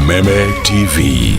Kameme TV.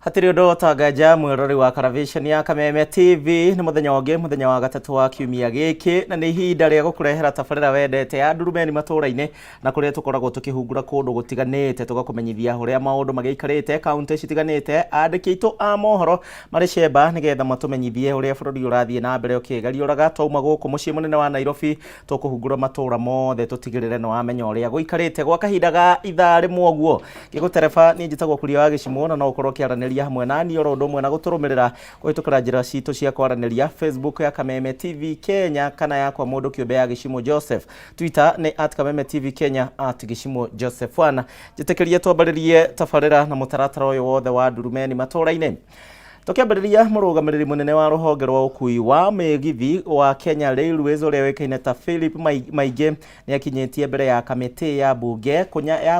Hatiri undu tangaja mwirori wa Karavisheni ya Kameme TV ni muthenya wangi muthenya wa gatatu wa kiumia giki na ni ihinda ria gukurehera tabarira wendete ya Ndurumeni Matuura-ini na kuria tukoragwo tukihungura kundu gutiganite tugakumenyithia uria maundu magiikarite kaunti citiganite andiki itu a mohoro mari cemba nigetha matumenyithie uria bururi urathie na mbere ukigariuraga twauma guku mucii munene wa Nairobi tukuhungura matura mothe tutigirire no amenya uria guikarite gwa kahinda ga ithaa rimwe uguo gigutereba ni njitagwo kuria wa gicimo na no ukorwo kiaraniria hamwe nani oro ndo mwe na guturumirira kuhitukira njira citu cia kwaraniria Facebook ya Kameme TV Kenya kana ya kwa mundu kiumbe ya Gicimo Joseph, Twitter ni @Kameme TV Kenya @Gicimo Joseph wana jitekerie twambaririe tabarira na mutaratara uyu wothe wa Ndurumeni Matuura-ini. Tukiambariria murugamiriri munene wa ruhonge rwa ukui wa migithi wa Kenya Railways uria wekaine ta Philip Maige ni akinyetie mbere ya kamiti ya bunge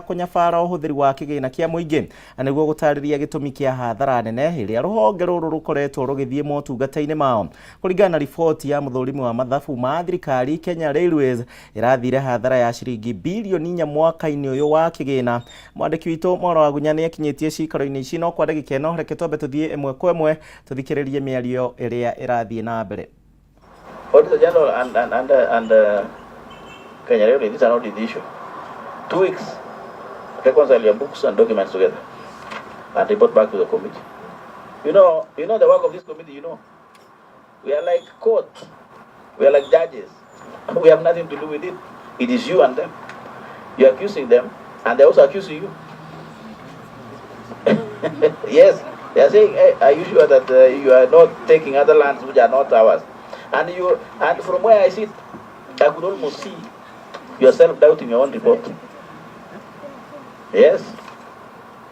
kunyabara uhuthiri wa kigina kia muingi aniguo gutariria gitumi kia hathara nene iria ruhonge ruru rukoretwo rugithie motungata-ini mao. Kuringana na ripoti ya muthurimi wa mathabu ma thirikari, Kenya Railways irathire hathara ya ciringi bilioni 4 mwaka-ini uyu wa kigina. Mwandiki witu Mwaro wa Gunya ni akinyetie cikaro-ini ici no kwa ndagika ino reke twambe tuthie imwe kwa mwe tuthikiririe miario iria irathie na mbere. Auditor General and Kenya Railways, these are not the issue. 2 weeks, reconcile your books and documents together and report back to the committee. You know the work of this committee, we are like court, we are like judges. We have nothing to do with it. It is you and them. You are accusing them and they are also accusing you. Yes. They are saying, hey, are you sure that you are not taking other lands which are not ours? And from where I sit, I could almost see yourself doubting your own report. Yes.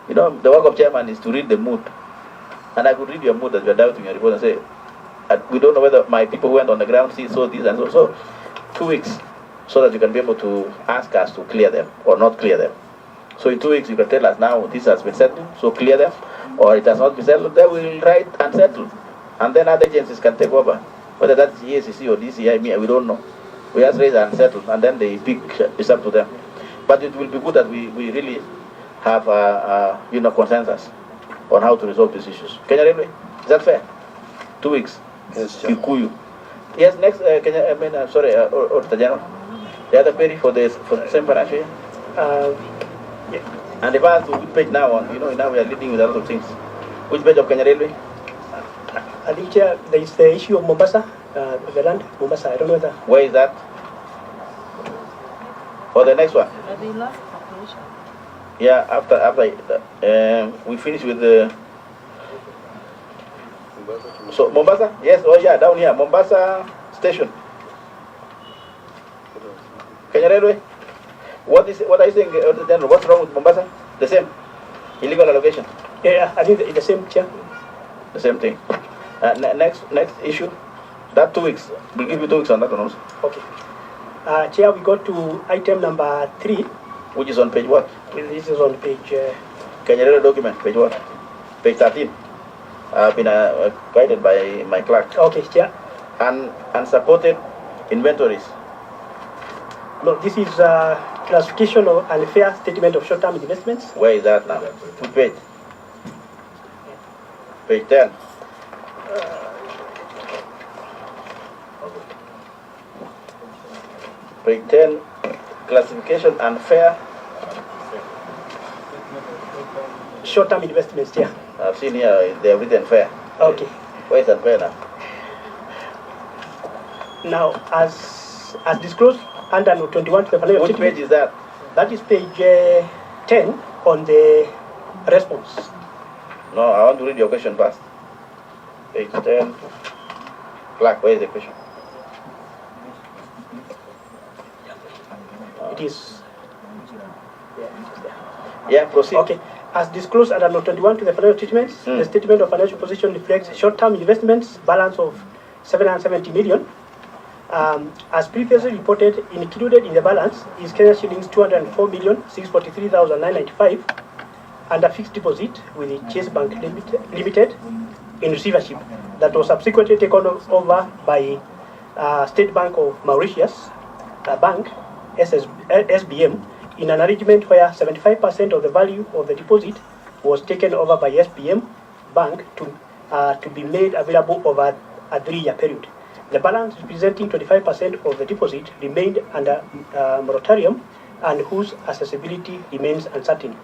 The work of chairman is to read the mood. And I could read your mood that you are doubting your report and say, we don't know whether my people who went on the ground saw this and so. So 2 weeks so that you can be able to ask us to clear them or not clear them. So in 2 weeks you can tell us now this has been settled, so clear them. Or it has not been settled, they will write and settle. And then other agencies can take over. Whether that's EACC or DCI, we don't know. We just raise and settle, and then they pick, it's up to them. But it will be good that we really have consensus on how to resolve these issues. Kenya Railway, is that fair? 2 weeks. Yes, sir. Kikuyu. Yes, next, Auditor General. The other query for the same financial year? Yeah. And if I ask which page now on, now we are leading with a lot of things. Which page of Kenya Railway? I think there is the issue of Mombasa, the land, Mombasa, I don't know whether. Where is that? Or the next one? Yeah, after we finish with the... So, Mombasa? Yes, down here, Mombasa Station. Kenya Railway? What are you saying, General? What's wrong with Mombasa? The same? Illegal allocation? Yeah, I think it's the same, Chair. The same thing. Next issue, that 2 weeks. We'll give you 2 weeks on that one also. Okay. Chair, we got to item number 3. Which is on page what? This is on page... Kenya Railway document, page what? Page 13. I've been guided by my clerk. Okay, Chair. And unsupported inventories. No, this is classification of unfair statement of short-term investments. Where is that now? Which page? Page 10. Page 10, classification unfair. Short-term investments, yeah. I've seen here, they have written fair. Okay. Where is unfair now? Now, as disclosed under note 21 to the financial Which page is that? That is page 10 on the response. No, I want to read your question first. Page 10. Clerk, where is the question? It is. Yeah, proceed. Okay. As disclosed under note 21 to the financial statements, the statement of financial position reflects short-term investments balance of 770 million. As previously reported, included in the balance is Kenya shillings 204,643,995 and a fixed deposit with the Chase Bank Limited in receivership that was subsequently taken over by State Bank of Mauritius Bank, SBM, in an arrangement where 75% of the value of the deposit was taken over by SBM Bank to be made available over a 3-year period. The balance representing 25% of the deposit remained under moratorium and whose accessibility remains uncertain.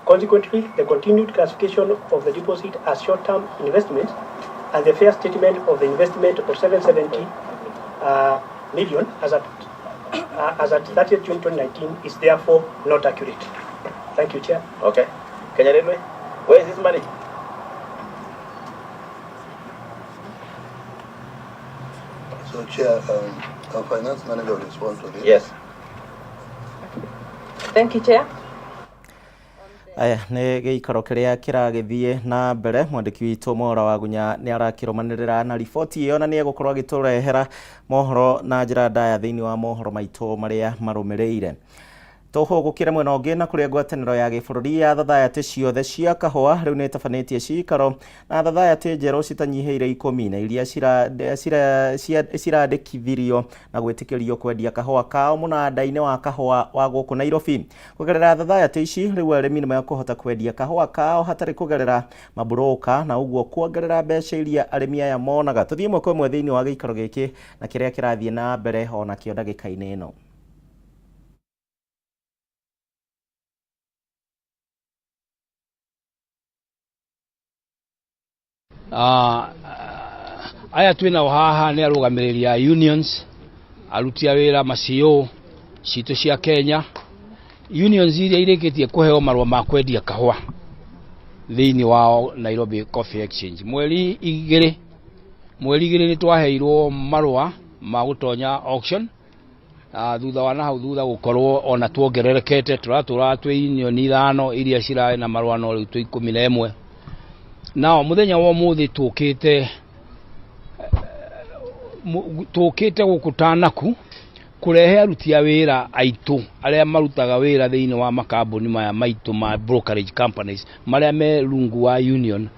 Consequently, the continued classification of the deposit as short-term investment and the fair statement of the investment of 770 million as at 30th June 2019 is therefore not accurate. Thank you, Chair. Okay. Kenya Railway, where is this money? So, Chair, our finance manager will respond to this. Yes. Thank you, Chair. Aya nä gä ikaro kä rä a kä ragäthiä na mbere. Mwandäki witå Mwaura wa Gunya nä arakå rå rä ra na riboti ä yo na nä egå korwo agä tå rehera mohoro na njä ra ndaya thä inä wa mohoro maitå marä a marå mä rä ire. Toho gå kä ra mwena å ngä na kå rä a ngwatanä ya gä bå rå ri ya thathayatä ciothe cia kahåa rä u nä tabanä tie cikaro na thathayatä njerå citanyihä ire 10 na iria cirandä kithirio na gwä tä kä rio kwendia kahåa kao må nanda-inä wa kahåa wa gå kå Nairobi. Kå gerera thathayatä ici rä u arä mi nä makå hota kwendia kahåa kao hatarä kå gerera mabroka na uguo kuongerera mbeca iria arä mi aya monaga. Tå thiä mwe kwa mwe thä inä wa gä ikaro gä kä na kä rä a kä rathiä na mbere ona kä o ndagä ka-inä ä no. Aya twina haha nä arå ya unions aruti a wä ra macio citå cia Kenya, unions iria irä kä tie kå heo marua ma kwendia kahåa thä inä wa Nairobi Coffee Exchange. Mweri igä nä twaheirwo marua ma gå tonya auction thutha wa nahau thutha gå korwo ona tuongererekete tå ra twä union 5 iria cirarä na marua no rä u twä 11. Nao muthenya wa muthi tukite gukutanaku kurehe aruti a wira aitu aria marutaga wira thiini wa makambuni maya maitu ma brokerage companies maria me rungu wa union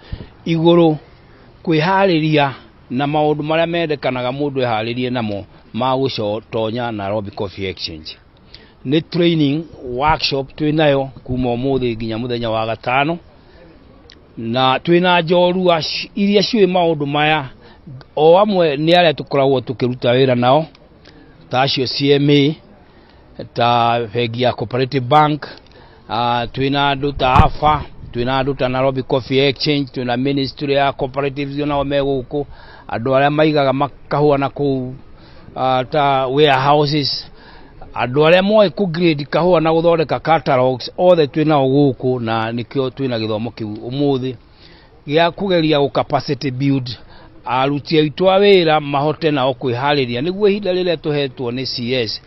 iguru kwihariria na maundu maria mendekanaga mundu eharirie namo ma gucotonya Nairobi Coffee Exchange. Ni training workshop twinayo kuma muthi nginya muthenya wa gatano na twina njorua iria ciwe maundu maya o amwe ni aria tukoragwo tukiruta wira nao ta acio CMA ta bengi ya Cooperative Bank, twina andu ta AFA, twina andu ta Nairobi Coffee Exchange, twina ministry ya cooperatives nao me guku, andu aria maigaga makahua na ku ta warehouses, andu aria moe ku grade kahua na guthondeka catalogs, othe twina guku na nikio twina githomo kiu umuthi gia kugeria ku capacity build aruti aitu a wira mahote nao kwihariria niguo ihinda riria tuhetwo ni CS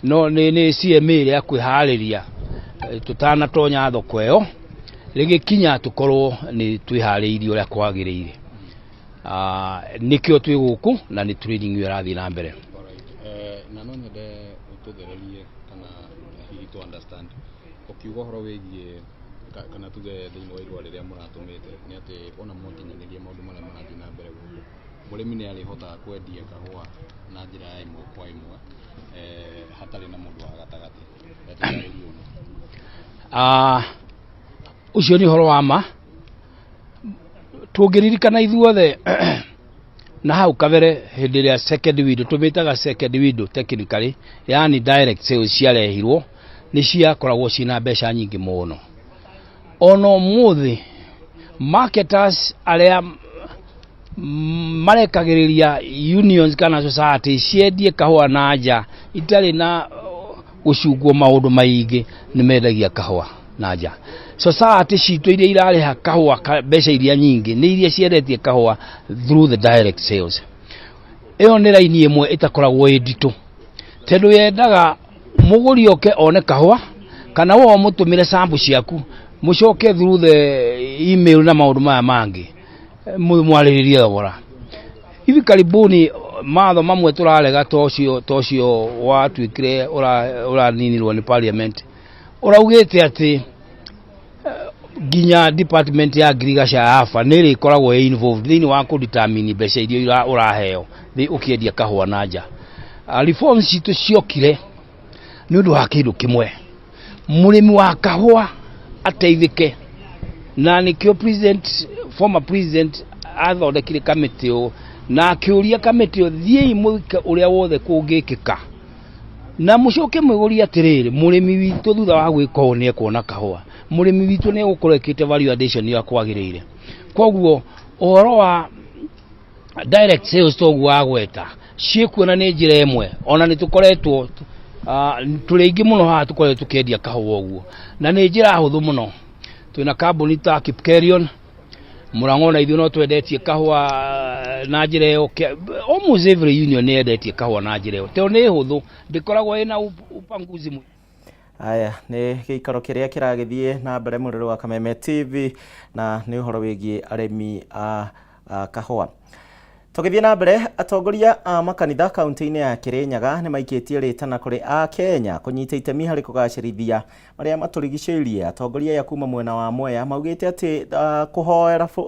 no ni CMA ya kwihariria tutanatonya thoko iyo rigikinya tukorwo ni twihariirie uria kwagiriire. Nikio twi guku na ni training yo rathi na mbere. Na no nyende utugererie kana hihi to understand ukiuga horo wigie kana tuge thiini wa irua riria muratumite ni ati ona mwakinyanirie maundu maria marathi na mbere guku murimi ni arihotaga kwendia kahua na njira ya imwe kwa imwe hatari na mundu wa gatagati ucio ni horo wa ma tungiririkana ithuothe na hau kabere hindi ria second window tumitaga second window technically yani direct sales ciarehirwo ni ciakoragwo cina mbeca nyingi muno. Ono muthi marketers aria marekagiriria unions kana society ciendie kahua na nja itari na gucungwo maundu maingi ni mendagia kahua na nja. Society citu iria irareha kahua mbeca iria nyingi ni iria ciendetie kahua through the direct sales. Iyo ni raini imwe itakoragwo editu tondu yendaga muguri oke one kahua kana wo mutumire sample ciaku mucoke through the email na maundu maya mangi mwariririe thogora. Hivi karibuni matho mamwe turarega tocio watwikire ura ninirwo ni parliament uraugite ati ginya department ya agriculture afa niri koragwo involved thini wa ku determine mbeca iria uraheo thi ukiendia kahua nanja. Reforms citu ciokire ni undu wa kindu kimwe, murimi wa kahua ateithike, na nikio former president athondekire committee na akiuria committee thiei muike uria wothe kungikika na mucoke mwiguria atiriri murimi witu thutha wa gwika o ni ekuona kahua, murimi witu ni gukorekete value addition ya kwagirire. Koguo uhoro wa direct sales toguo agweta ciekuona ni njira imwe, ona ni tukoretwo turingi muno ha tukoretwo tukendia kahua uguo na ni njira huthu muno. Twina kambuni ta Kipkerion Murang'ona ithuĩ no twendetie kahua na njĩra ĩyo, almost every union nĩ yendetie kahua na njĩra ĩyo, tondũ nĩ hũthũ, ndĩkoragwo ĩna upanguzi mũingĩ. Aya nĩ gĩikaro kĩrĩa kĩragĩthiĩ na mbere mũrĩre wa Kameme TV na nĩ ũhoro wĩgiĩ arĩmi a kahua. Tũgĩthiĩ na mbere, atongoria a makanitha kaunti-inĩ ya Kirinyaga nĩ maikĩtie rĩtana kũrĩ a Kenya kũnyita itemi harĩ kũgacĩrithia marĩa matũrigicĩirie. Atongoria ya kuma mwena wa Mwea maugĩte atĩ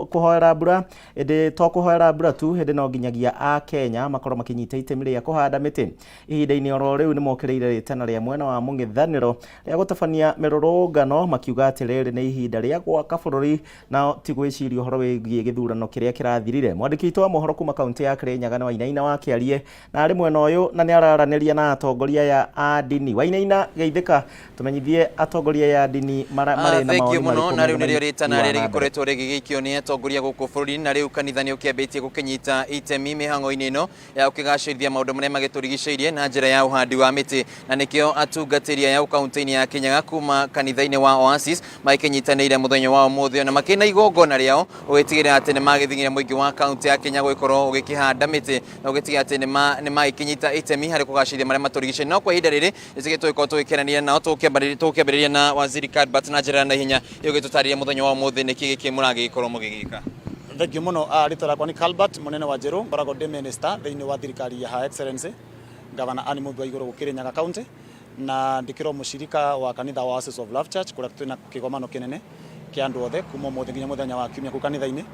kũhoera mbura ĩndĩ to kũhoera mbura tu, hĩndĩ no nginyagia a Kenya makorwo makinyita itemi rĩa kũhanda mĩtĩ. Ihinda-inĩ oro rĩu nĩ mokĩrĩire rĩtana rĩa mwena wa mũng'ethanĩro rĩa gũtabania mĩrũrũngano, makiuga atĩ rĩrĩ nĩ ihinda rĩa gwaka bũrũri na ti gwĩciria ũhoro wĩgiĩ gĩthurano kĩrĩa kĩrathirire. Mwandĩki witũ wa mohoro kuma kaunti ya Kirinyaga nĩ Wainaina wakĩarie na arĩ mwena ũyũ na nĩ araranĩria na atongoria ya a ndini. Wainaina, geithĩka tũmenyithie atongoria ya ndini marĩ na maoni marĩkũ. Na rĩu nĩrĩo rĩtana rĩrĩ gĩkoretwo rĩgĩgĩikio nĩ atongoria gũkũ bũrũri-inĩ, na rĩu kanitha nĩ ũkĩambĩtie gũkĩnyita itemi mĩhang'o-inĩ ĩno ya gũkĩgacĩrithia maũndũ marĩa magĩtũrigicĩirie na njĩra ya ũhandi wa mĩtĩ, na nĩkĩo atungatĩri aya kaunti-inĩ ya Kirinyaga kuma kanitha-inĩ wa Oasis magĩkĩnyitanĩire mũthenya wa ũmũthĩ na makĩna igongona rĩao gũgĩtigĩrĩra atĩ nĩ magĩthing'ĩra mũingĩ wa kaunti ya Kirinyaga gũgĩkorwo ũgĩkĩhanda mĩtĩ na gũgĩtigĩrĩra atĩ nĩ magĩkĩnyita itemi harĩ kũgacĩrithia marĩa matũrigicĩirie. No kwa ihinda rĩrĩ tũgĩkorwo tũgĩkenania nao, tũkĩambĩrĩria na Waziri Kadbat na njĩra na hinya yũgĩtũtarĩria mũthenya wa ũmũthĩ nĩkĩ gĩkĩ mũragĩkorwo mũgĩgĩka. Thank you muno. Rĩtwa rĩakwa nĩ Kalbat mũnene wa Njeru, ngoragwo ndĩ minister thĩinĩ wa thirikari ya Her Excellency Governor Anne Mũmbi wa igũrũ gũkũ Kirinyaga County, na ndĩkĩrwo mũcirika wa kanitha wa Oasis of Love Church, kũrĩa twĩna kĩgomano kĩnene kĩa andũ othe kuma ũmũthĩ nginya mũthenya wa kiumia kũu kanitha-inĩ,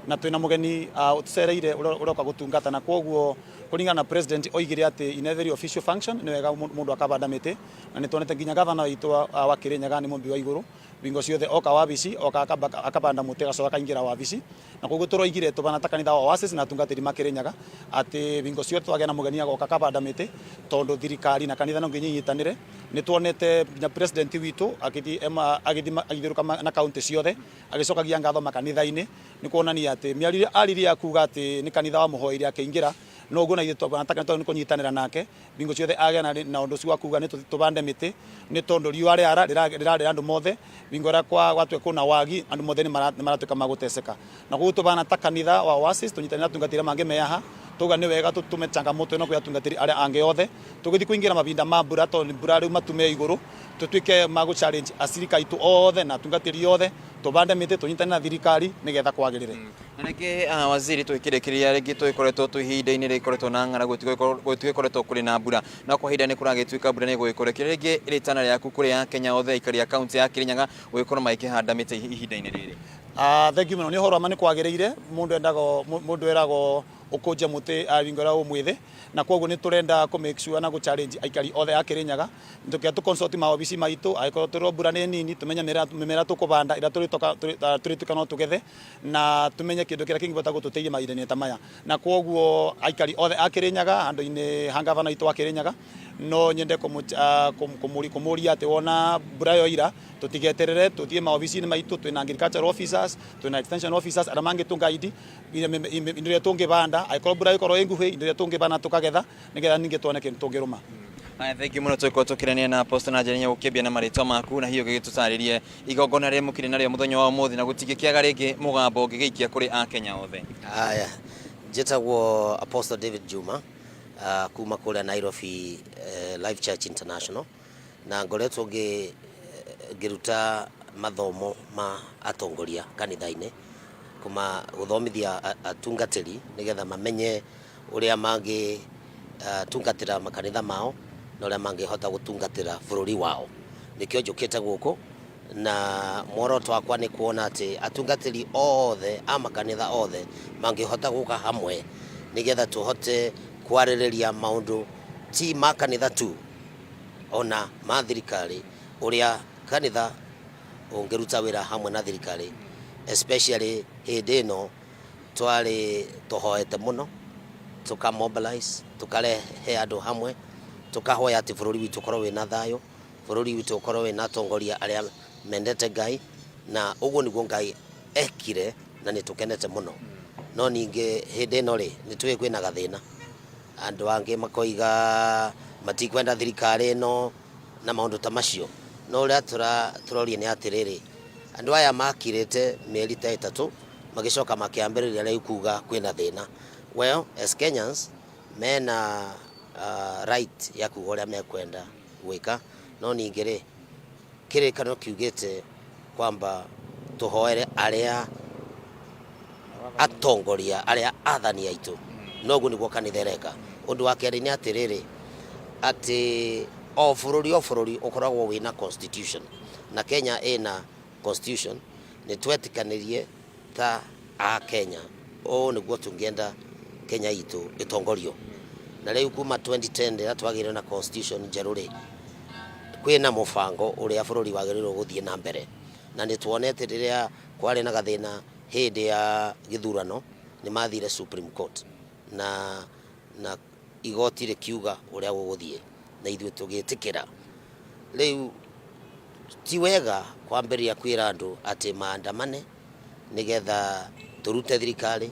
na twĩna mũgeni ũtucereire ũroka gũtungata, na koguo kũringana na president oigire atĩ in every official function nĩ wega mũndũ akabanda mĩtĩ, na nĩ tuonete nginya gavana witũ wa Kirinyaga Anne Mũmbi wa igũrũ bingo ciothe oka wabici oka akabanda mũtĩ agacoka akaingĩra wabici, na koguo tũroigire tũbana ta kanitha wa Oasis na atungatĩri ma Kirinyaga atĩ bingo ciothe twagĩa na mũgeni agoka akabanda mĩtĩ, tondũ thirikari na kanitha no nginya inyitanĩre. Nĩ tuonete nginya president witũ agĩthiũrũka na kaunti ciothe agĩcokagia ngatho makanitha-inĩ, nĩ kuonania atĩ mĩario aririe akuga atĩ nĩ kanitha wa mũhoeri akĩingĩra, no ũguo na ithuĩ twanataka nĩ kũnyitanĩra nake bingo ciothe agĩa na ũndũ ũcio wa kuga nĩ tũbande mĩtĩ, nĩ tondũ riũa rĩara rĩrarĩra andũ mothe bingo rĩa gwatuĩka kuna wagi andũ mothe nĩ maratuĩka magũteceka, na koguo tũbana ta kanitha wa Oasis tũnyitanĩra atungatĩri mangĩ meyaha tuga nĩ wega tũtume changamoto ĩno kwĩ atungatĩri arĩa angĩ othe tũgĩthiĩ kũingĩra mabinda ma mbura, tondũ mbura rĩu matume igũrũ tũtuĩke magũ challenge acirika aitũ othe na atungatĩri othe tũbande mĩtĩ tũnyitanĩre na thirikari nĩgetha kwagĩrĩre. Na nĩkĩ Waziri twĩkĩrĩkĩrĩria rĩngĩ tũgĩkoretwo twĩ ihinda-inĩ rĩkoretwo na ng'aragu gũtikoretwo kũrĩ na mbura, no kwa ihinda nĩ kũragĩtuĩka mbura nĩ gũgĩkũrĩkĩra rĩngĩ rĩtana rĩaku kũrĩ Akenya othe aikari a kaunti ya Kirinyaga gũgĩkorwo magĩkĩhanda mĩtĩ ihinda-inĩ rĩrĩ. Thank you mũno, nĩ ũhoro ma nĩ kwagĩrĩire, mũndũ eragwo ũkũnja mũtĩ bingo rĩa ũmwĩthĩ, na koguo nĩ tũrenda kũ make sure na gũ challenge aikari othe a Kirinyaga, tũkĩya tũ consult maobici maitũ angĩkorwo tũrĩ mbura nĩ nini tũmenye mĩmera tũkũbanda ĩrĩa tũrĩtuĩka no tũgethe, na tũmenye kĩndũ kĩrĩa kĩngĩhota gũtũteithia mahinda-inĩ ta maya, na koguo aikari othe a Kirinyaga handũ-inĩ ha gavana witũ wa Kirinyaga no nyende kũmũria atĩ wona mbura yoira tũtigeterere, tũthiĩ maobici-inĩ maitũ, twĩna agricultural officers, twĩna extension officers arĩa mangĩtũngaidi indo iria tũngĩbanda angĩkorwo mbura ĩkorwo ĩ nguhĩ, indo iria tũngĩbanda tũkagetha nĩgetha ningĩ tuone kĩndũ tũngĩrũma. Thank you muno, tũgĩkorwo tũkĩrania na Apostle na njĩra gũkĩambia na marĩtwa maku na hiyo gĩgĩtũtarĩrie igongona rĩrĩa mũkĩrĩ narĩo mũthenya wa ũmũthĩ na gũtigĩkĩaga rĩngĩ mũgambo ũngĩgĩikia kũrĩ Akenya othe. Njĩtagwo Apostle David Juma kuma kũrĩa Nairobi Life Church International, na ngoretwo ngĩruta mathomo ma atongoria kanitha-inĩ kuma gũthomithia atungatĩri nĩgetha mamenye ũrĩa mangĩtungatĩra makanitha mao na ũrĩa mangĩhota gũtungatĩra bũrũri wao. Nĩkĩo njũkĩte gũkũ na mworoto wakwa ni kuona ati atungatiri othe ama kanitha othe mangihota guka hamwe nigetha tuhote kwaririria maundu ti makanitha tu ona ma thirikari uria kanitha ungiruta wira hamwe na thirikari especially hindi ino twari tuhoete muno tuka mobilize tukarehe andu hamwe tukahoya ati bururi witu korwo wina thayo bururi witu korwo wina tongoria aria mendete Ngai na uguo niguo Ngai ekire na nitukenete muno no ninge hindi ino ri nitwe kwina gathina andu angi makoiga matikwenda thirikari ino na maundu ta macio no ria turoria ni atiriri andu aya makirite mieri ta 3 magicoka makiambiriria riu kuga kwina thina. Well, as Kenyans mena right ya kuga uria mekwenda gwika no ningire kirikano kiugite kwamba tuhoere aria atongoria aria athani aitu noguo niguo kanitha reka. Undu wa keri ni atiriri ati o bururi ukoragwo wina constitution na Kenya ina constitution ni twetikanirie ta a Kenya o niguo tungienda Kenya itu itongorio na riu kuma 2010 rira twagire na constitution njeruri kwina mufango uria bururi wagirirwo guthie na mbere na ni tuonete riria kwari na gathina hindi ya githurano ni mathire Supreme Court na igoti rikiuga uria guguthie na ithuĩ tugitikira riu ti wega kwambiria kwira andu ati maandamane nigetha turute thirikari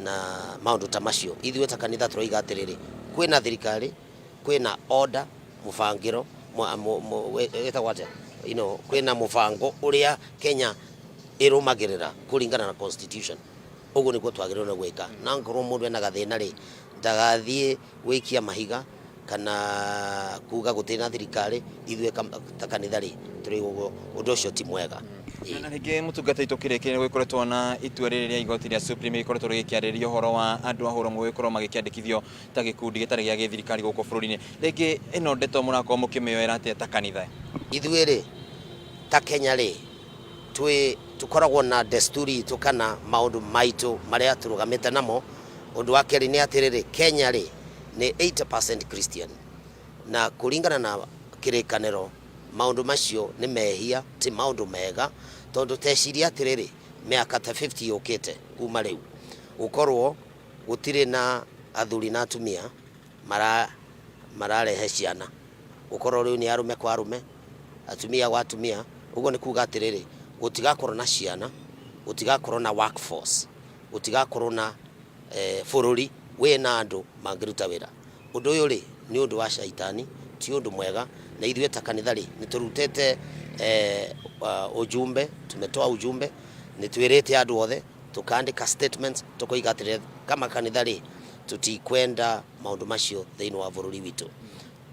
na maundu ta macio. Ithuĩ ta kanitha turoiga atiriri kwina thirikari kwina order mufangiro wetagwate kwina mufango uria Kenya irumagirira kuringana na constitution uguo niguo twagirwo gwika na ngorwo mundu ena gathina ri ndagathie wikia mahiga kana kuga gutina thirikari ithuĩ ta kanitha ri turi uguo undu ucio ti mwega. Na rĩngĩ mũtungata tukĩrĩkĩrĩria gũkoretwo na itua rĩrĩ rĩa igoti rĩa Supreme rĩkoretwo rĩgĩkĩarĩrĩria ũhoro wa andũ a hũra gũkorwo magĩkĩandĩkithio ta gĩkundi gĩtarĩ gĩa gĩthirikari gũkũ bũrũri-inĩ. Rĩngĩ ĩno ndeto mũrakorwo mũkĩmĩoera atĩa ta kanitha? Ithuĩ rĩ ta Kenya rĩ tukoragwo na desturi tukana maundu maitu maria turugamite namo. Undu wa keri ni atiriri Kenya rĩ ni 80% Christian na kuringana na kirikaniro maundu macio ni mehia ti maundu mega tondu teciria atiriri miaka ta 50 yukite kuma riu ukorwo gutire na athuri na atumia mararehe ciana ukorwo riu ni arume kwa arume atumia kwa atumia uguo ni kuga atiriri gutigakorwo na ciana gutigakorwo na workforce gutigakorwo na bururi wina andu mangiruta wira. Undu uyu ri ni undu wa shaitani ti undu mwega na ithuĩ ta kanitha ri niturutete ujumbe tumetoa ujumbe nitwirite andu othe tukaandika statement tukoiga atiriri kama kanitha ri tutikwenda maundu macio thiini wa bururi witu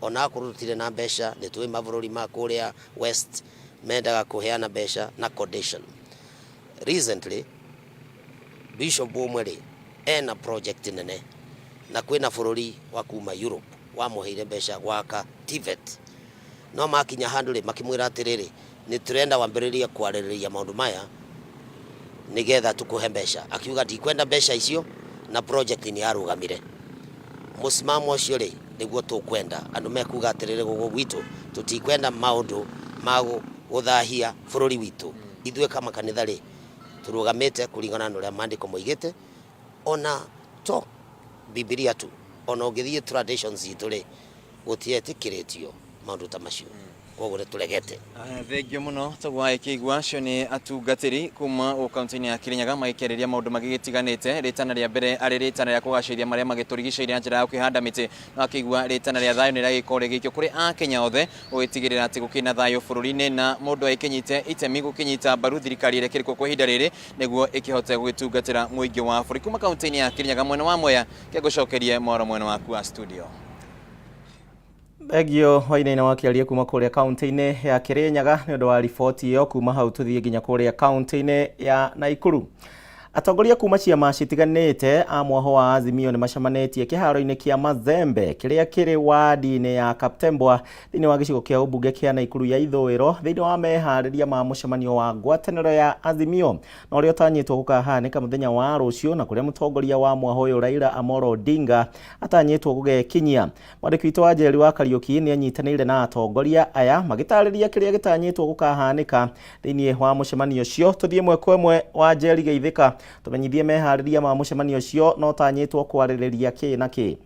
ona kurutire na mbeca nitui mabururi ma kuria west mendaga kuheana mbeca na condition. Recently Bishop Omweri ena project nene na kwina bururi wa kuma Europe wa muheire mbeca gwaka TVET no makinya handu ri makimwira atiriri ni turenda wambiriria kwaririria maundu maya nigetha tukuhe mbeca akiuga ndikwenda mbeca icio na project ni arugamire musimamo ucio ri niguo tukwenda andu mekuga atiriri gugu gwitu tutikwenda maundu ma guthahia bururi witu. Ithuĩ kama kanitha ri turugamite kuringana na uria maandiko moigite ona to Biblia tu ona ungithie traditions itu ri gutietikiritio maundu ta macio koguo turegete. Thengio muno tugwa ikigwa cio ni atungatiri kuma o kaunti-ini ya Kirinyaga magĩkĩarĩria maundu magĩgĩtiganĩte. Rĩtana rĩa mbere arĩ rĩtana rĩa kũgacĩrithia marĩa magĩtũrigicĩirie na njĩra ya kũhanda mĩtĩ na akĩigua rĩtana rĩa thayũ nĩrĩagĩkorwo rĩgĩikio kũrĩ Akenya othe gũgĩtigĩrĩra atĩ gũkĩna thayũ bũrũri-inĩ na mũndũ agĩkĩnyite itemi gũkĩnyita mbaru thirikari ĩrĩa ĩkĩrĩ kuo kwa ihinda rĩrĩ nĩguo ĩkĩhote gũgĩtungatĩra mũingĩ wa bũrũri. Kuma kaunti-ini ya Kirinyaga mwena wa Mwea kĩngũcokerie Moro mwena waku wa studio. Egio hoina wakiaria kuma kuria kaunti-ini ya Kirinyaga ni undu wa ripoti iyo kuma hau tuthie nginya kuria kaunti-ini ya Naikuru. Atongoria kuma ciama citiganĩte a mwaho wa Azimio nĩ macemanĩtie kĩharo-inĩ kĩa Mazembe kĩrĩa kĩrĩ wadi-inĩ ya Kaptembwa thĩinĩ wa gĩcigo kĩa ũmbunge kĩa Naikuru ya ithũĩro thĩinĩ wa meharĩria ma mũcemanio wa ngwatanĩro ya Azimio na ũrĩa ũtanyĩtwo gũkahanĩka mũthenya wa rũciũ na kũrĩa mũtongoria wa mwaho ũyũ Raila Amolo Odinga atanyĩtwo gũgekinyia. Mwandĩki witũ wa Njeri wa Kariũki nĩ anyitanĩire na atongoria aya magĩtarĩria kĩrĩa gĩtanyĩtwo gũkahanĩka thĩinĩ wa mũcemanio ũcio. Tũthiĩ ĩmwe kwa ĩmwe wa Njeri Geithĩka tumenyithie meharĩria ma mũcemanio ũcio no tanyĩtwo kwarĩrĩria kĩ na kĩ.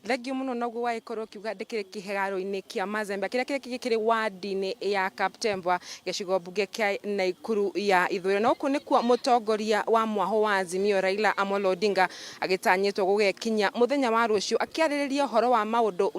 Thengio muno noguo waikorwo kiuga ndĩkĩrĩ kĩharo-inĩ kĩa Mazembe kĩrĩa kĩrĩ wadi-inĩ ya Kaptembwa gĩcigo mbunge kĩa Naikuru ya ithũĩro. Na gũkũ nĩkuo mũtongoria wa mwaho wa Azimio Raila Amolo Odinga agĩtanyĩtwo gũgekinya mũthenya wa rũciũ akĩarĩrĩria ũhoro wa maũndũ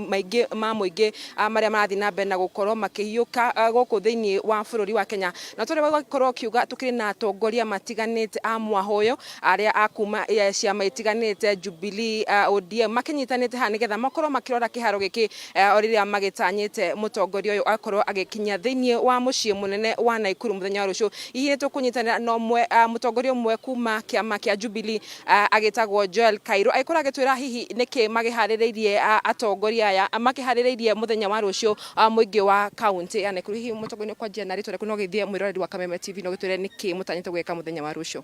maingĩ ma mũingĩ marĩa marathiĩ na mbere na gũkorwo makĩhiũka gũkũ thĩinĩ wa bũrũri wa Kenya. Na tũrĩa gũkorwo kiuga tũkĩrĩ na atongoria matiganĩte a mwaho ũyũ arĩa akuma ciama itiganĩte Jubilee, ODM makĩnyitana nĩgetha makorwo makĩrora kĩharo gĩkĩ o rĩrĩa magĩtanyĩte mũtongoria ũyũ akorwo agĩkinya thĩinĩ wa mũciĩ mũnene wa Naikuru mũthenya wa rũciũ. Hihi nĩtũkũnyitanĩra na mũtongoria ũmwe kuma kĩama kĩa Jubilee agĩtagwo Joel Kairũ agĩkorwo agĩtwĩra hihi nĩkĩ magĩharĩrĩirie atongoria aya makĩharĩrĩirie mũthenya wa rũciũ mũingĩ wa kaunti ya Naikuru. Hihi mũtongoria kwa njia na rĩtwa rĩaku no gĩthie mwĩroreri wa Kameme TV no gĩtwĩre nĩkĩ mũtanyĩte gwĩka mũthenya wa rũciũ.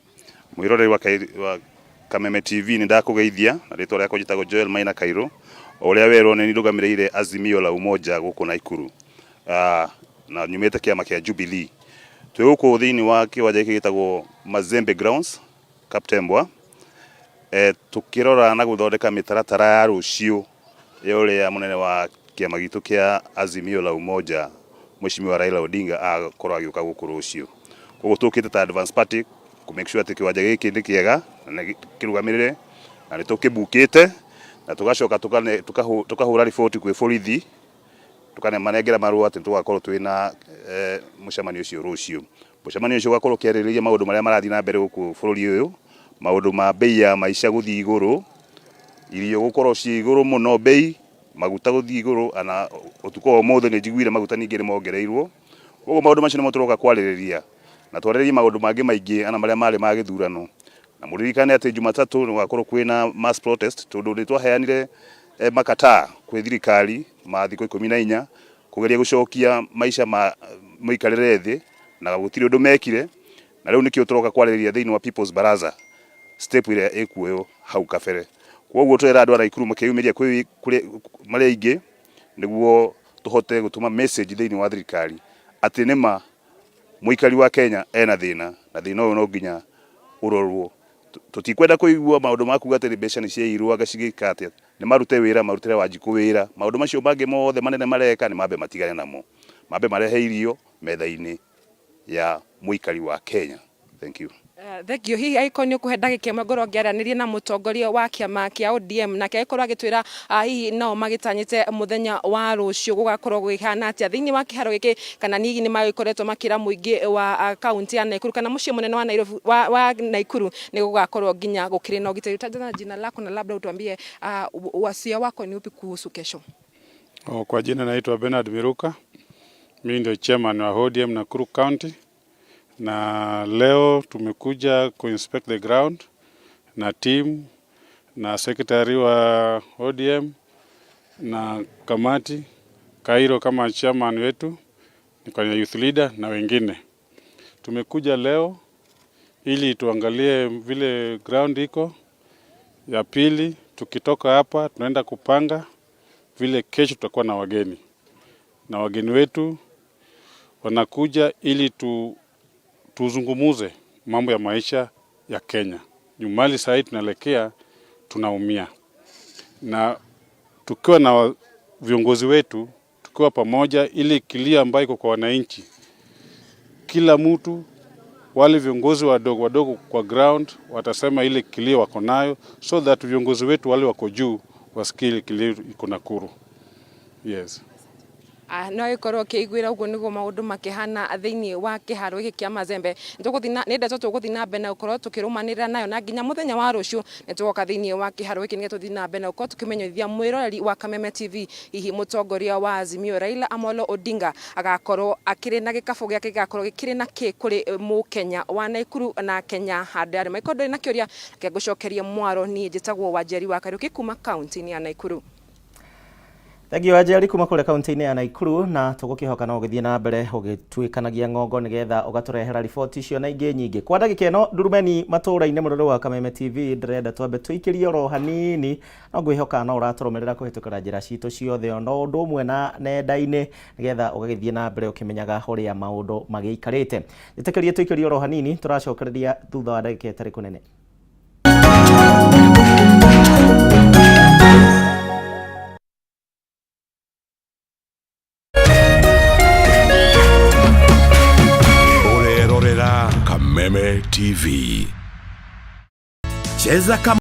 Mwĩroreri wa Kameme TV ni ndakũgeithia na rĩtwa rĩakwa njĩtagwo Joel Maina Kairũ ũrĩa werwo nĩ nĩrũgamĩrĩire Azimio la Umoja gũkũ Naikuru na nyumĩte kĩama kĩa Jubilee. Twĩ gũkũ thĩinĩ wa kĩwanja gĩkĩ gĩtagwo Mazembe Grounds Kaptembwa tukĩrora na gũthondeka mĩtaratara ya rũciũ ya ũrĩa mũnene wa kĩama gitũ kĩa Azimio la Umoja Mheshimiwa Raila Odinga akorwo agĩũka gũkũ rũciũ. Koguo tũkĩte ta advance party ku make sure atĩ kĩwanja gĩkĩ nĩ kĩega na kĩrũgamĩrĩre na nĩ tũkĩbukĩte na tugacoka tukahũra riboti kwĩ borithi tukanemanengera marũa atĩ tũgakorwo twĩna mũcemanio ũcio rũciũ. Mũcemanio ũcio ũgakorwo ũkĩarĩrĩria maũndũ marĩa marathiĩ na mbere gũkũ bũrũri ũyũ, maũndũ ma bei ya maica gũthiĩ igũrũ, irio gũkorwo ciĩ igũrũ mũno bei, maguta gũthiĩ igũrũ, ana ũtukũ wa ũmũthĩ nĩ njiguire maguta ningĩ nĩ mongereirwo. Koguo maũndũ macio nĩmo tũroka kwarĩrĩria na twarĩrĩria maũndũ mangĩ maingĩ ana marĩa marĩ ma gĩthurano. Na mũririkane atĩ Jumatatũ nĩ gwakorwo kwĩna mass protest tondũ nĩ twaheanire makataa kwĩ thirikari ma thikũ 14 kũgeria gũcokia maica ma mũikarĩre thĩ na gũtirĩ ũndũ mekire, na rĩu nĩkĩo tũroka kwarĩrĩria thĩinĩ wa People's Baraza step ĩrĩa ĩkuoywo hau kabere. Koguo twĩra andũ a Naikuru makĩyumĩria marĩa aingĩ nĩguo tũhote gũtũma message thĩinĩ wa thirikari atĩ nĩma mũikari wa Kenya ena thĩna na thĩna ũyũ no nginya ũrorwo. Tutikwenda kũigua maũndũ ma kuga atĩ mbeca nĩ ciairwo agacigĩka atĩ nĩ marute wĩra marutĩre Wanjikũ wĩra. Maũndũ macio mangĩ mothe manene mareka nĩ mambe matigane namo, mambe marehe irio metha-inĩ ya mũikari wa Kenya. Thank you. Thengio hihi aiko nĩ ũkũhe ndagĩka ĩmwe ngorwo ngĩaranĩria na mũtongoria wa kĩama kĩa ODM nake agĩkorwo agĩtwĩra hihi nao magĩtanyĩte mũthenya wa rũciũ gũgakorwo gũkĩhana atĩa thĩinĩ wa kĩharo gĩkĩ, kana hihi nĩ magĩkoretwo makĩra mũingĩ wa kaunti ya Naikuru kana mũciĩ mũnene wa Nairobi wa Naikuru nĩ gũgakorwo nginya gũkĩrĩ na ũgitĩri. Utaja jina lako na labda utuambie wasia wako ni upi kuhusu kesho. Kwa jina naitwa Bernard Miruka, mimi ndio chairman wa ODM Nakuru County. Na leo tumekuja ku-inspect the ground na team na secretary wa ODM na kamati Kairo kama chairman wetu, niko na youth leader na wengine. Tumekuja leo ili tuangalie vile ground iko. Ya pili tukitoka hapa tunaenda kupanga vile kesho tutakuwa na wageni. Na wageni wetu wanakuja ili tuzungumuze mambo ya maisha ya Kenya. Nyumali sasa tunaelekea tunaumia. Na tukiwa na viongozi wetu, tukiwa pamoja ili kilio ambayo iko kwa wananchi. Kila mtu wale viongozi wadogo kwa ground watasema ile kilio wako nayo so that viongozi wetu wale wako juu wasikie kilio iko Nakuru. Yes. no ikorwo kiiguira uguo niguo maundu makihana thiini wa kiharo giki kia Mazembe nenda tuguthi na mbere na ukorwo tukirumanira nayo na nginya muthenya wa rucio nitugoka thiini wa kiharo giki nige tuthi na mbere na ukorwo tukimenyithia mwiroreri wa Kameme TV hihi mutongoria wa Azimio Raila Amolo Odinga agakorwo akiri na gikabu giake gakorwo gikiri na ki kuri Mukenya wa Naikuru na Kenya handari maikondo na kiuria ke gucokeria mwaro ni njitagwo Wanjeri wa Kariuki kuma county ya Naikuru. Thangi Wanjeri kuma kule county ya Naikuru na tugukihoka no githie na mbere ugitwikanagia ngongo nigetha ugaturehera riboti icio na ingi nyingi kwa ndagika ino Ndurumeni Matuura-ini muroro wa Kameme TV ndirenda twambe tuikirie oro hanini no ngwihoka no uraturumirira kuhitukira njira citu ciothe ono undu umwe na nenda-ini nigetha ugagithie na mbere ukimenyaga uria maundu magiikarite itekerie tuikirie oro hanini turacokereria thutha wa ndagika itari kunene. Kameme TV. Cheza kama